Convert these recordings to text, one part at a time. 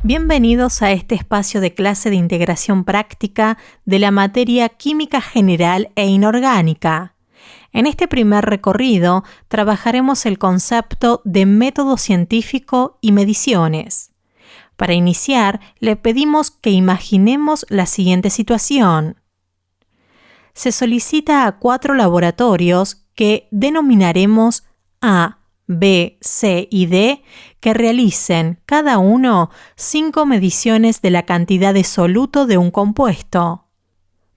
Bienvenidos a este espacio de clase de integración práctica de la materia Química General e Inorgánica. En este primer recorrido trabajaremos el concepto de método científico y mediciones. Para iniciar, le pedimos que imaginemos la siguiente situación. Se solicita a 4 laboratorios que denominaremos A, B, C y D que realicen cada uno 5 mediciones de la cantidad de soluto de un compuesto.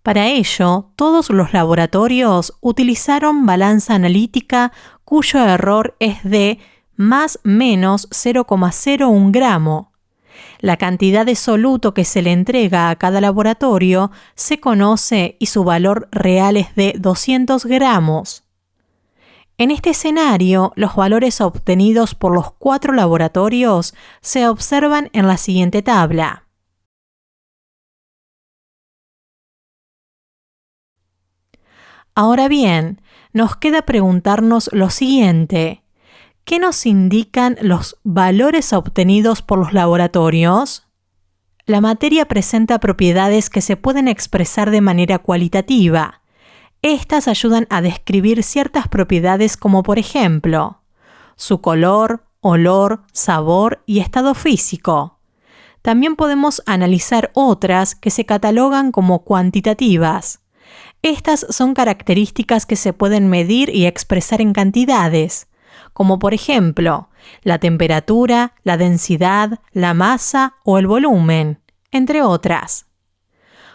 Para ello, todos los laboratorios utilizaron balanza analítica cuyo error es de más menos 0,01 gramo. La cantidad de soluto que se le entrega a cada laboratorio se conoce y su valor real es de 200 gramos. En este escenario, los valores obtenidos por los 4 laboratorios se observan en la siguiente tabla. Ahora bien, nos queda preguntarnos lo siguiente. ¿Qué nos indican los valores obtenidos por los laboratorios? La materia presenta propiedades que se pueden expresar de manera cualitativa. Estas ayudan a describir ciertas propiedades como por ejemplo, su color, olor, sabor y estado físico. También podemos analizar otras que se catalogan como cuantitativas. Estas son características que se pueden medir y expresar en cantidades, como por ejemplo, la temperatura, la densidad, la masa o el volumen, entre otras.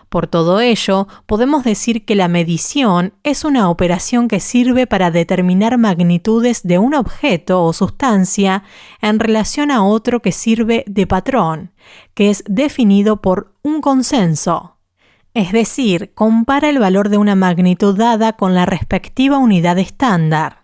Por todo ello, podemos decir que la medición es una operación que sirve para determinar magnitudes de un objeto o sustancia en relación a otro que sirve de patrón, que es definido por un consenso. Es decir, compara el valor de una magnitud dada con la respectiva unidad estándar.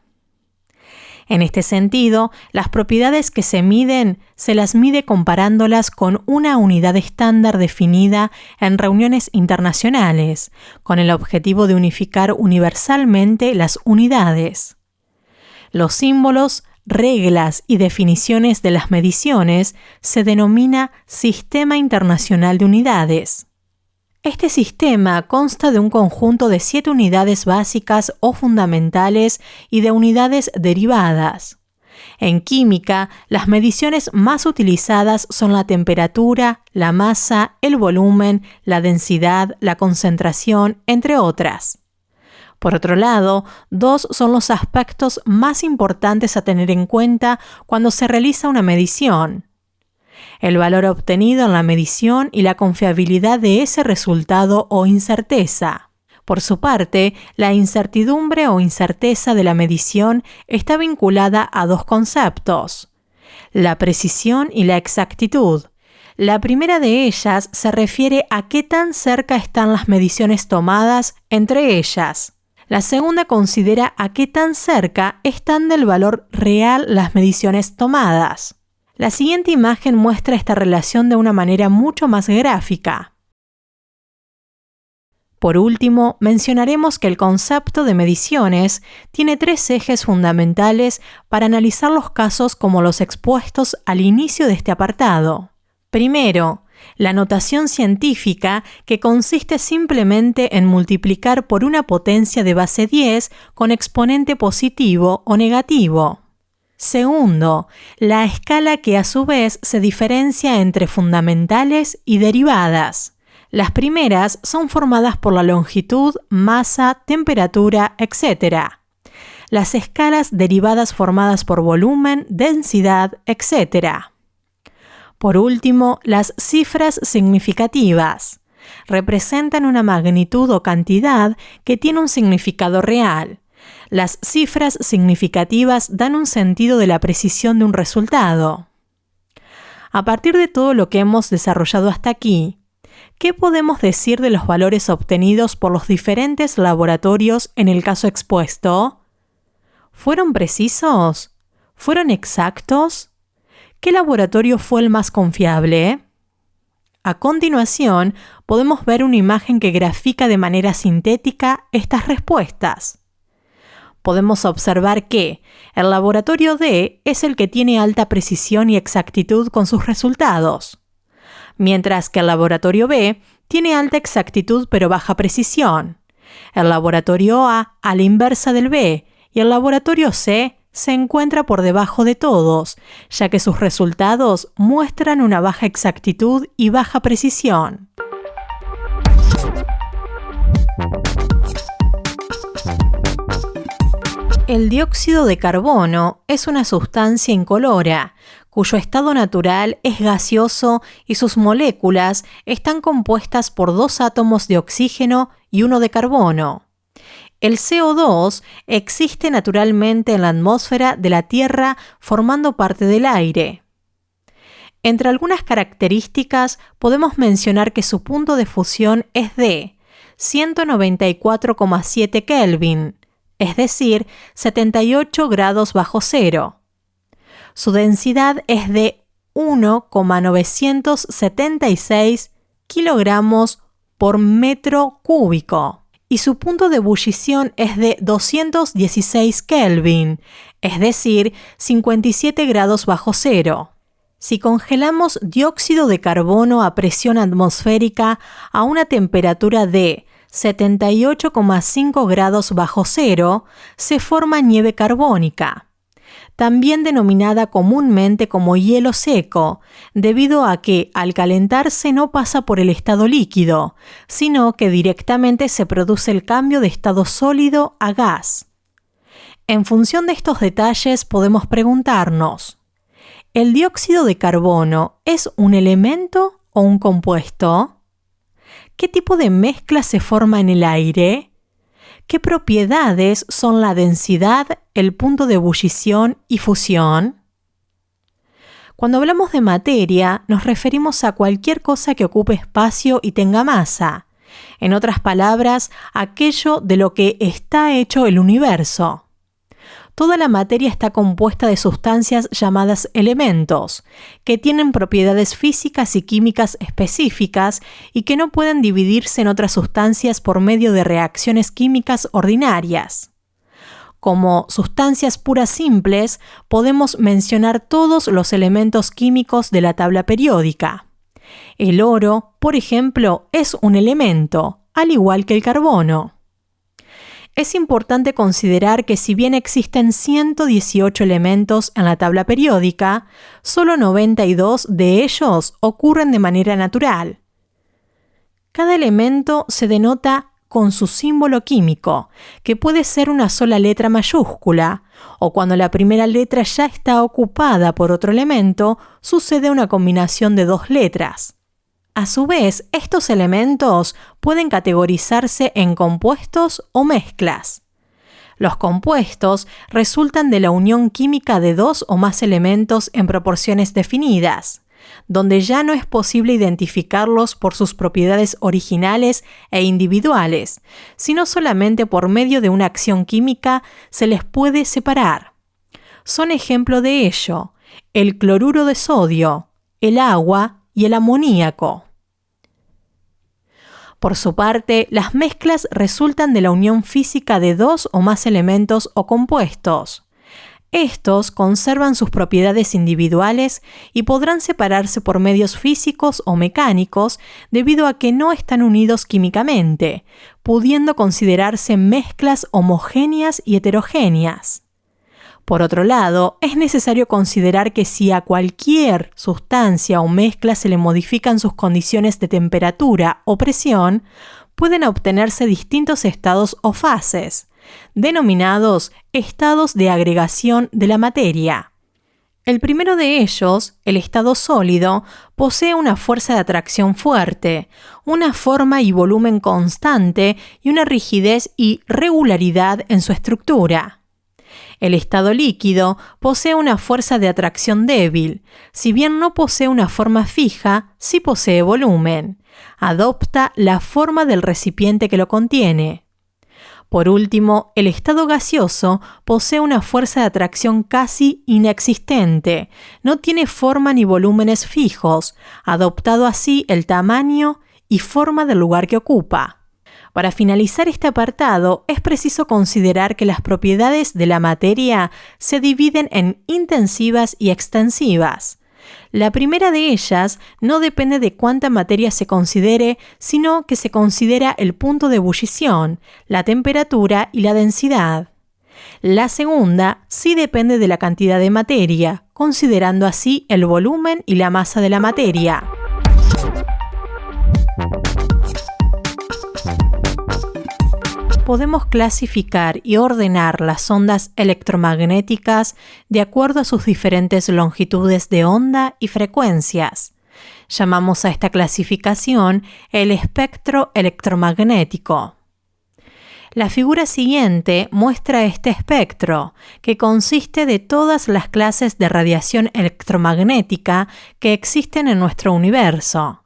En este sentido, las propiedades que se miden se las mide comparándolas con una unidad estándar definida en reuniones internacionales, con el objetivo de unificar universalmente las unidades. Los símbolos, reglas y definiciones de las mediciones se denomina Sistema Internacional de Unidades. Este sistema consta de un conjunto de 7 unidades básicas o fundamentales y de unidades derivadas. En química, las mediciones más utilizadas son la temperatura, la masa, el volumen, la densidad, la concentración, entre otras. Por otro lado, 2 son los aspectos más importantes a tener en cuenta cuando se realiza una medición: el valor obtenido en la medición y la confiabilidad de ese resultado o incerteza. Por su parte, la incertidumbre o incerteza de la medición está vinculada a 2 conceptos: la precisión y la exactitud. La primera de ellas se refiere a qué tan cerca están las mediciones tomadas entre ellas. La segunda considera a qué tan cerca están del valor real las mediciones tomadas. La siguiente imagen muestra esta relación de una manera mucho más gráfica. Por último, mencionaremos que el concepto de mediciones tiene 3 ejes fundamentales para analizar los casos como los expuestos al inicio de este apartado. Primero, la notación científica, que consiste simplemente en multiplicar por una potencia de base 10 con exponente positivo o negativo. Segundo, la escala, que a su vez se diferencia entre fundamentales y derivadas. Las primeras son formadas por la longitud, masa, temperatura, etc. Las escalas derivadas formadas por volumen, densidad, etc. Por último, las cifras significativas. Representan una magnitud o cantidad que tiene un significado real. Las cifras significativas dan un sentido de la precisión de un resultado. A partir de todo lo que hemos desarrollado hasta aquí, ¿qué podemos decir de los valores obtenidos por los diferentes laboratorios en el caso expuesto? ¿Fueron precisos? ¿Fueron exactos? ¿Qué laboratorio fue el más confiable? A continuación, podemos ver una imagen que grafica de manera sintética estas respuestas. podemos observar que el laboratorio D es el que tiene alta precisión y exactitud con sus resultados, mientras que el laboratorio B tiene alta exactitud pero baja precisión. El laboratorio A la inversa del B y el laboratorio C se encuentra por debajo de todos, ya que sus resultados muestran una baja exactitud y baja precisión. El dióxido de carbono es una sustancia incolora, cuyo estado natural es gaseoso y sus moléculas están compuestas por 2 átomos de oxígeno y 1 de carbono. El CO2 existe naturalmente en la atmósfera de la Tierra formando parte del aire. Entre algunas características podemos mencionar que su punto de fusión es de 194,7 Kelvin, es decir, 78 grados bajo cero. Su densidad es de 1,976 kilogramos por metro cúbico y su punto de ebullición es de 216 Kelvin, es decir, 57 grados bajo cero. Si congelamos dióxido de carbono a presión atmosférica a una temperatura de 78,5 grados bajo cero, se forma nieve carbónica, también denominada comúnmente como hielo seco, debido a que al calentarse no pasa por el estado líquido, sino que directamente se produce el cambio de estado sólido a gas. En función de estos detalles podemos preguntarnos, ¿el dióxido de carbono es un elemento o un compuesto? ¿Qué tipo de mezcla se forma en el aire? ¿Qué propiedades son la densidad, el punto de ebullición y fusión? Cuando hablamos de materia, nos referimos a cualquier cosa que ocupe espacio y tenga masa. En otras palabras, aquello de lo que está hecho el universo. Toda la materia está compuesta de sustancias llamadas elementos, que tienen propiedades físicas y químicas específicas y que no pueden dividirse en otras sustancias por medio de reacciones químicas ordinarias. Como sustancias puras simples, podemos mencionar todos los elementos químicos de la tabla periódica. El oro, por ejemplo, es un elemento, al igual que el carbono. Es importante considerar que si bien existen 118 elementos en la tabla periódica, solo 92 de ellos ocurren de manera natural. Cada elemento se denota con su símbolo químico, que puede ser una sola letra mayúscula, o cuando la primera letra ya está ocupada por otro elemento, sucede una combinación de 2 letras. A su vez, estos elementos pueden categorizarse en compuestos o mezclas. Los compuestos resultan de la unión química de 2 o más elementos en proporciones definidas, donde ya no es posible identificarlos por sus propiedades originales e individuales, sino solamente por medio de una acción química se les puede separar. Son ejemplo de ello el cloruro de sodio, el agua y el amoníaco. Por su parte, las mezclas resultan de la unión física de 2 o más elementos o compuestos. Estos conservan sus propiedades individuales y podrán separarse por medios físicos o mecánicos debido a que no están unidos químicamente, pudiendo considerarse mezclas homogéneas y heterogéneas. Por otro lado, es necesario considerar que si a cualquier sustancia o mezcla se le modifican sus condiciones de temperatura o presión, pueden obtenerse distintos estados o fases, denominados estados de agregación de la materia. El primero de ellos, el estado sólido, posee una fuerza de atracción fuerte, una forma y volumen constante y una rigidez y regularidad en su estructura. El estado líquido posee una fuerza de atracción débil. Si bien no posee una forma fija, sí posee volumen. Adopta la forma del recipiente que lo contiene. Por último, el estado gaseoso posee una fuerza de atracción casi inexistente. No tiene forma ni volúmenes fijos, adoptado así el tamaño y forma del lugar que ocupa. Para finalizar este apartado, es preciso considerar que las propiedades de la materia se dividen en intensivas y extensivas. La primera de ellas no depende de cuánta materia se considere, sino que se considera el punto de ebullición, la temperatura y la densidad. La segunda sí depende de la cantidad de materia, considerando así el volumen y la masa de la materia. Podemos clasificar y ordenar las ondas electromagnéticas de acuerdo a sus diferentes longitudes de onda y frecuencias. Llamamos a esta clasificación el espectro electromagnético. La figura siguiente muestra este espectro, que consiste de todas las clases de radiación electromagnética que existen en nuestro universo.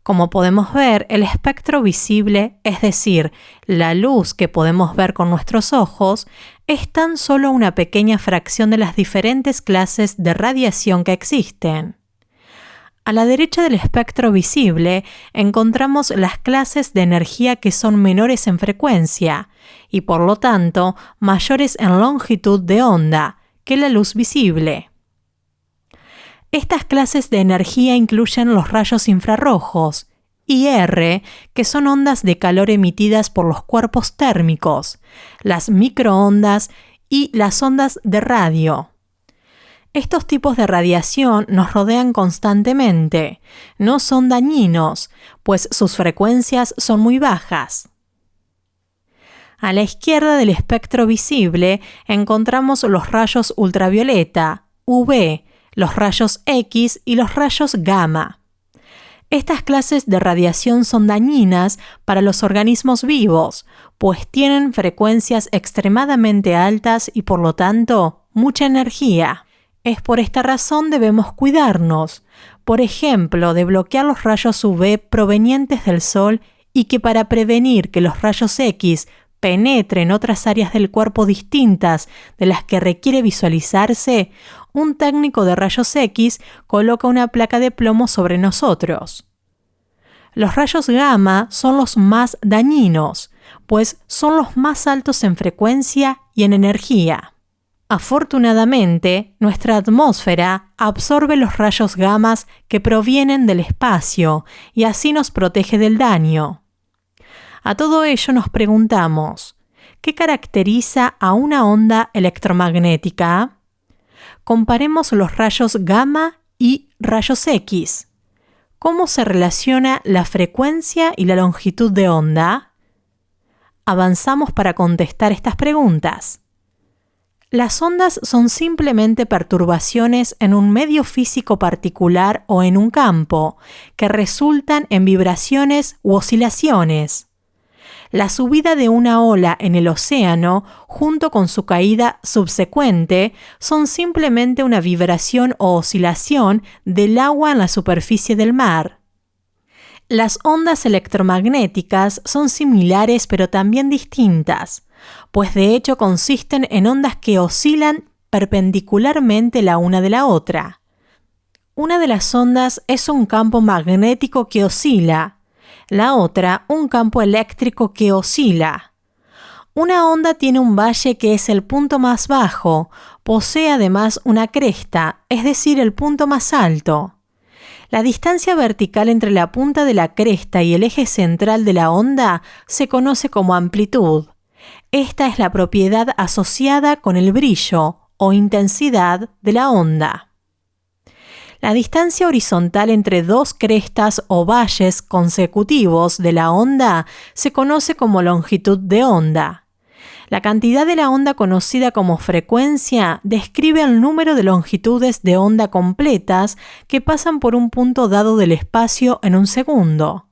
Como podemos ver, el espectro visible, es decir, la luz que podemos ver con nuestros ojos, es tan solo una pequeña fracción de las diferentes clases de radiación que existen. A la derecha del espectro visible encontramos las clases de energía que son menores en frecuencia y por lo tanto mayores en longitud de onda que la luz visible. Estas clases de energía incluyen los rayos infrarrojos, IR, que son ondas de calor emitidas por los cuerpos térmicos, las microondas y las ondas de radio. Estos tipos de radiación nos rodean constantemente, no son dañinos, pues sus frecuencias son muy bajas. A la izquierda del espectro visible encontramos los rayos ultravioleta, UV, los rayos X y los rayos gamma. Estas clases de radiación son dañinas para los organismos vivos, pues tienen frecuencias extremadamente altas y por lo tanto mucha energía. Es por esta razón debemos cuidarnos, por ejemplo, de bloquear los rayos UV provenientes del Sol y que para prevenir que los rayos X penetren otras áreas del cuerpo distintas de las que requiere visualizarse, un técnico de rayos X coloca una placa de plomo sobre nosotros. Los rayos gamma son los más dañinos, pues son los más altos en frecuencia y en energía. Afortunadamente, nuestra atmósfera absorbe los rayos gamma que provienen del espacio y así nos protege del daño. A todo ello nos preguntamos, ¿qué caracteriza a una onda electromagnética? Comparemos los rayos gamma y rayos X. ¿Cómo se relaciona la frecuencia y la longitud de onda? Avanzamos para contestar estas preguntas. Las ondas son simplemente perturbaciones en un medio físico particular o en un campo, que resultan en vibraciones u oscilaciones. La subida de una ola en el océano, junto con su caída subsecuente, son simplemente una vibración o oscilación del agua en la superficie del mar. Las ondas electromagnéticas son similares pero también distintas, pues de hecho consisten en ondas que oscilan perpendicularmente la una de la otra. Una de las ondas es un campo magnético que oscila, la otra un campo eléctrico que oscila. Una onda tiene un valle que es el punto más bajo, posee además una cresta, es decir, el punto más alto. La distancia vertical entre la punta de la cresta y el eje central de la onda se conoce como amplitud. Esta es la propiedad asociada con el brillo o intensidad de la onda. La distancia horizontal entre dos crestas o valles consecutivos de la onda se conoce como longitud de onda. La cantidad de la onda conocida como frecuencia describe el número de longitudes de onda completas que pasan por un punto dado del espacio en un segundo.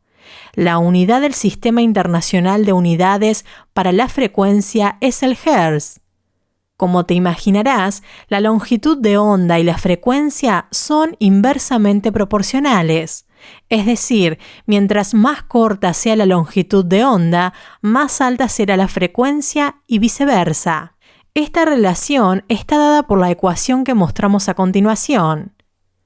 La unidad del Sistema Internacional de Unidades para la Frecuencia es el Hertz. Como te imaginarás, la longitud de onda y la frecuencia son inversamente proporcionales. Es decir, mientras más corta sea la longitud de onda, más alta será la frecuencia y viceversa. Esta relación está dada por la ecuación que mostramos a continuación.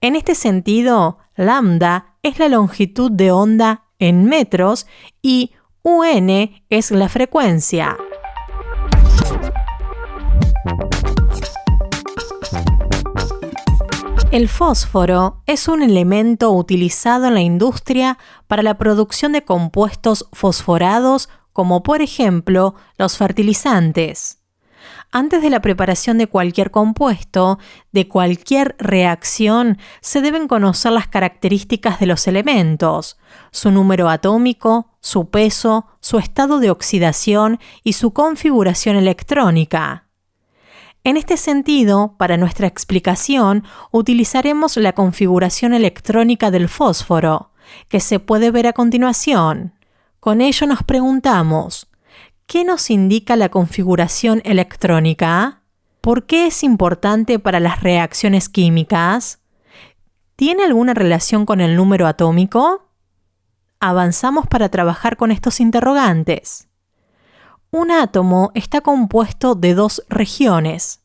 En este sentido, lambda es la longitud de onda en metros y UN es la frecuencia. El fósforo es un elemento utilizado en la industria para la producción de compuestos fosforados, como por ejemplo los fertilizantes. Antes de la preparación de cualquier compuesto, de cualquier reacción, se deben conocer las características de los elementos, su número atómico, su peso, su estado de oxidación y su configuración electrónica. En este sentido, para nuestra explicación, utilizaremos la configuración electrónica del fósforo, que se puede ver a continuación. Con ello nos preguntamos, ¿qué nos indica la configuración electrónica? ¿Por qué es importante para las reacciones químicas? ¿Tiene alguna relación con el número atómico? Avanzamos para trabajar con estos interrogantes. Un átomo está compuesto de dos regiones.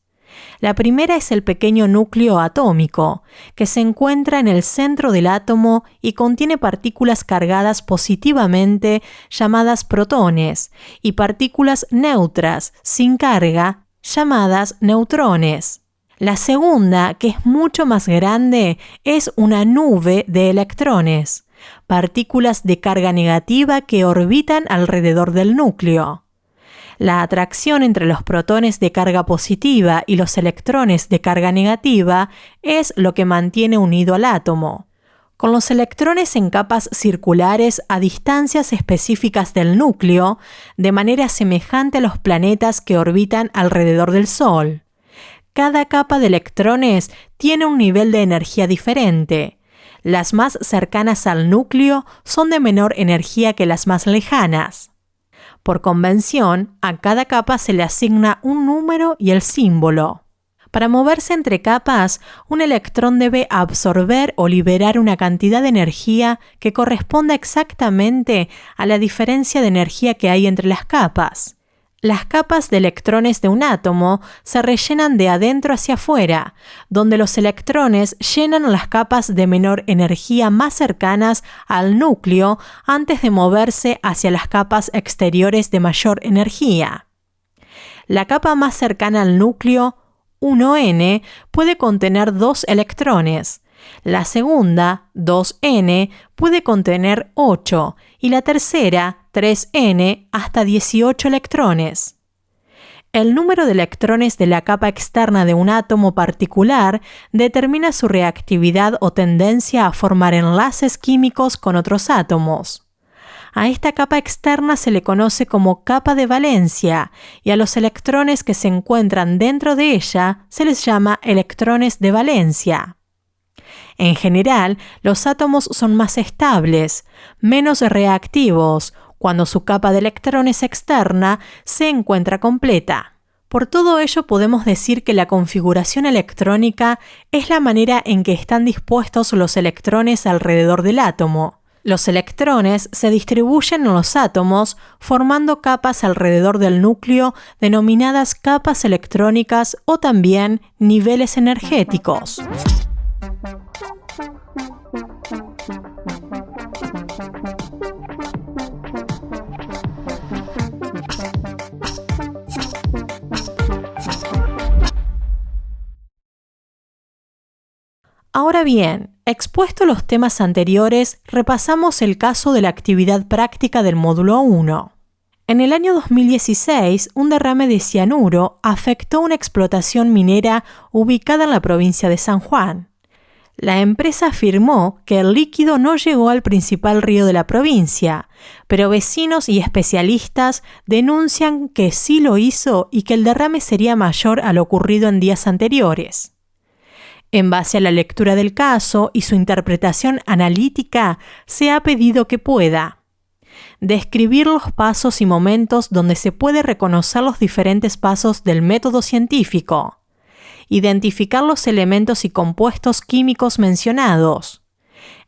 La primera es el pequeño núcleo atómico, que se encuentra en el centro del átomo y contiene partículas cargadas positivamente llamadas protones y partículas neutras sin carga llamadas neutrones. La segunda, que es mucho más grande, es una nube de electrones, partículas de carga negativa que orbitan alrededor del núcleo. La atracción entre los protones de carga positiva y los electrones de carga negativa es lo que mantiene unido al átomo. Con los electrones en capas circulares a distancias específicas del núcleo, de manera semejante a los planetas que orbitan alrededor del Sol. Cada capa de electrones tiene un nivel de energía diferente. Las más cercanas al núcleo son de menor energía que las más lejanas. Por convención, a cada capa se le asigna un número y el símbolo. Para moverse entre capas, un electrón debe absorber o liberar una cantidad de energía que corresponda exactamente a la diferencia de energía que hay entre las capas. Las capas de electrones de un átomo se rellenan de adentro hacia afuera, donde los electrones llenan las capas de menor energía más cercanas al núcleo antes de moverse hacia las capas exteriores de mayor energía. La capa más cercana al núcleo, 1N, puede contener 2 electrones. La segunda, 2N, puede contener 8 y la tercera, 3N, hasta 18 electrones. El número de electrones de la capa externa de un átomo particular determina su reactividad o tendencia a formar enlaces químicos con otros átomos. A esta capa externa se le conoce como capa de valencia y a los electrones que se encuentran dentro de ella se les llama electrones de valencia. En general, los átomos son más estables, menos reactivos, cuando su capa de electrones externa se encuentra completa. Por todo ello podemos decir que la configuración electrónica es la manera en que están dispuestos los electrones alrededor del átomo. Los electrones se distribuyen en los átomos formando capas alrededor del núcleo denominadas capas electrónicas o también niveles energéticos. Ahora bien, expuesto los temas anteriores, repasamos el caso de la actividad práctica del módulo 1. En el año 2016, un derrame de cianuro afectó una explotación minera ubicada en la provincia de San Juan. La empresa afirmó que el líquido no llegó al principal río de la provincia, pero vecinos y especialistas denuncian que sí lo hizo y que el derrame sería mayor a lo ocurrido en días anteriores. En base a la lectura del caso y su interpretación analítica, se ha pedido que pueda describir los pasos y momentos donde se puede reconocer los diferentes pasos del método científico, identificar los elementos y compuestos químicos mencionados,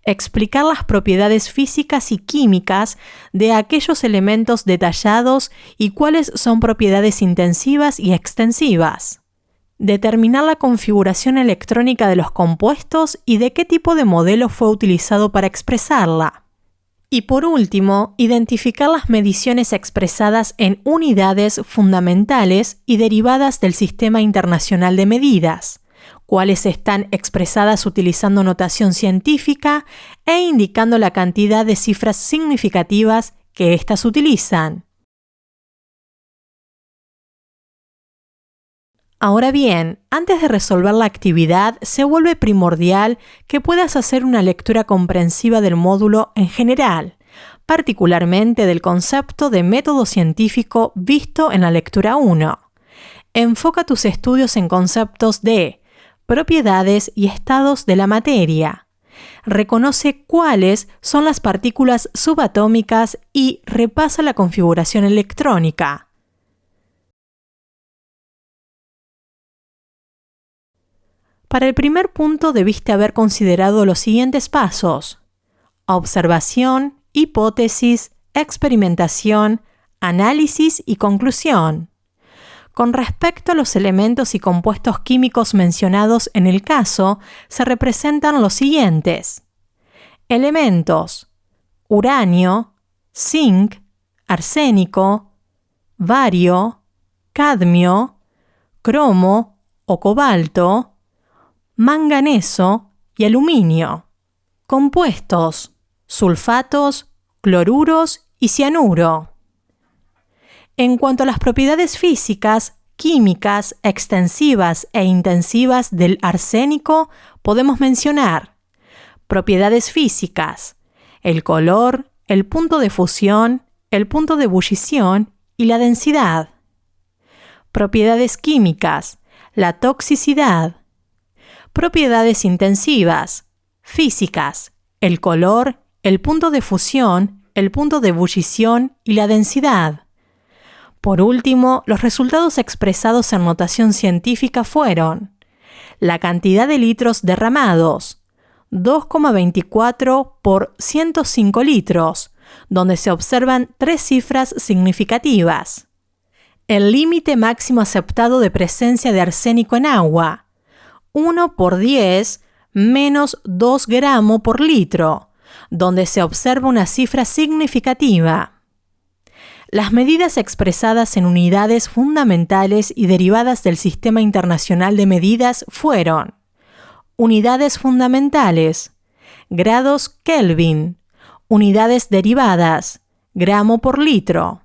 explicar las propiedades físicas y químicas de aquellos elementos detallados y cuáles son propiedades intensivas y extensivas, determinar la configuración electrónica de los compuestos y de qué tipo de modelo fue utilizado para expresarla. Y por último, identificar las mediciones expresadas en unidades fundamentales y derivadas del Sistema Internacional de Medidas, cuáles están expresadas utilizando notación científica e indicando la cantidad de cifras significativas que éstas utilizan. Ahora bien, antes de resolver la actividad, se vuelve primordial que puedas hacer una lectura comprensiva del módulo en general, particularmente del concepto de método científico visto en la lectura 1. Enfoca tus estudios en conceptos de propiedades y estados de la materia. Reconoce cuáles son las partículas subatómicas y repasa la configuración electrónica. Para el primer punto debiste haber considerado los siguientes pasos: observación, hipótesis, experimentación, análisis y conclusión. Con respecto a los elementos y compuestos químicos mencionados en el caso, se representan los siguientes: elementos: uranio, zinc, arsénico, bario, cadmio, cromo o cobalto, manganeso y aluminio. Compuestos: sulfatos, cloruros y cianuro. En cuanto a las propiedades físicas, químicas, extensivas e intensivas del arsénico, podemos mencionar propiedades físicas: el color, el punto de fusión, el punto de ebullición y la densidad. Propiedades químicas: la toxicidad. Propiedades intensivas, físicas: el color, el punto de fusión, el punto de ebullición y la densidad. Por último, los resultados expresados en notación científica fueron: la cantidad de litros derramados, 2,24 por 105 litros, donde se observan 3 cifras significativas. El límite máximo aceptado de presencia de arsénico en agua, 1 por 10 menos 2 gramos por litro, donde se observa una cifra significativa. Las medidas expresadas en unidades fundamentales y derivadas del Sistema Internacional de Medidas fueron: unidades fundamentales, grados Kelvin; unidades derivadas, gramo por litro.